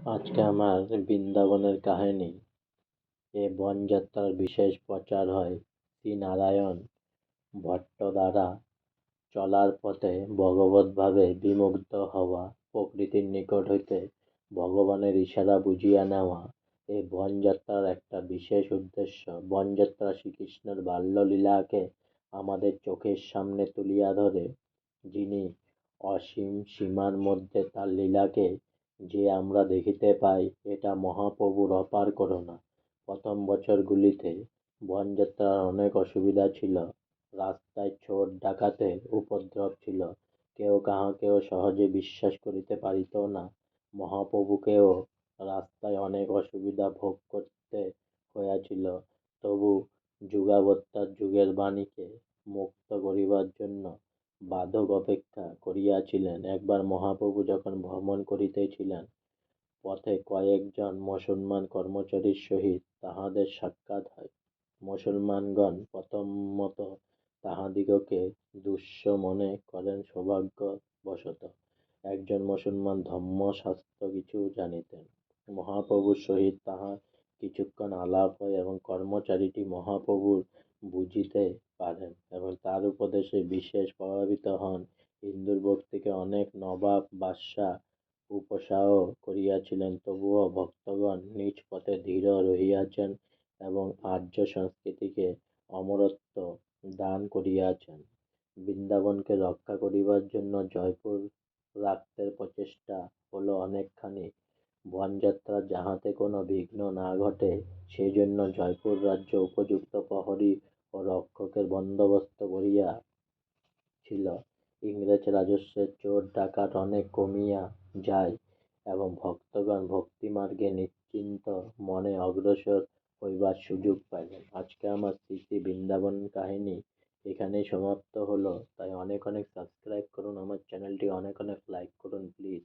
আজকে আমার বৃন্দাবনের কাহিনী। এ বনযাত্রার বিশেষ প্রচার হয় শ্রী নারায়ণ ভট্ট দ্বারা। চলার পথে ভগবদ্ভাবে বিমুগ্ধ হওয়া, প্রকৃতির নিকট হইতে ভগবানের ইশারা বুঝিয়া নেওয়া এই বনযাত্রার একটা বিশেষ উদ্দেশ্য। বনযাত্রা শ্রীকৃষ্ণের বাল্যলীলাকে আমাদের চোখের সামনে তুলিয়া ধরে। যিনি অসীম সীমার মধ্যে তার লীলাকে যে আমরা দেখিতে পাই, এটা মহাপ্রভুর অপার করুণা। প্রথম বছরগুলিতে বনযাত্রার অনেক অসুবিধা ছিল। রাস্তায় চোর ডাকাতের উপদ্রব ছিল। কেউ কাহাকেও সহজে বিশ্বাস করিতে পারিত না। মহাপ্রভুকেও রাস্তায় অনেক অসুবিধা ভোগ করতে হইয়াছিল। তবু যুগাবতার যুগের বাণীকে মুক্ত করিবার জন্য বাধক অপেক্ষা করিয়াছিলেন। একবার মহাপ্রভু যখন ভ্রমণ করিতেছিলেন, পথে কয়েকজন মুসলমান কর্মচারীর সহিত তাঁহাদের সাক্ষাৎ হয়। মুসলমানগণ প্রথমত তাঁহাদিগকে তুচ্ছ মনে করেন। সৌভাগ্যবশত একজন মুসলমান ধর্মশাস্ত্র কিছু জানিতেন। মহাপ্রভুর সহিত তাঁহার কিছুক্ষণ আলাপ হয় এবং কর্মচারীটি মহাপ্রভুর বুঝিতে পারেন এবং তাঁর উপদেশে বিশেষ প্রভাবিত হন। হিন্দুর ভক্তিকে অনেক নবাব বাদশাহ উপহাসও করিয়াছিলেন, তবুও ভক্তগণ নিজ পথে দৃঢ় রহিয়াছেন এবং আর্য সংস্কৃতিকে অমরত্ব দান করিয়াছেন। বৃন্দাবনকে রক্ষা করিবার জন্য জয়পুর রাখতের প্রচেষ্টা হল অনেকখানি। বনযাত্রার যাহাতে কোনো বিঘ্ন না ঘটে, সেজন্য জয়পুর রাজ্য উপযুক্ত প্রহরী ও রক্ষকের বন্দোবস্ত করিয়াছিল। ইংরেজ রাজস্বের চোর ডাকাত অনেক কমিয়া যায় এবং ভক্তগণ ভক্তিমার্গে নিশ্চিন্ত মনে অগ্রসর হইবার সুযোগ পাইলেন। আজকে আমার শ্রী শ্রী বৃন্দাবন কাহিনী এখানেই সমাপ্ত হলো। তাই অনেক অনেক সাবস্ক্রাইব করুন আমার চ্যানেলটি, অনেক অনেক লাইক করুন প্লিজ।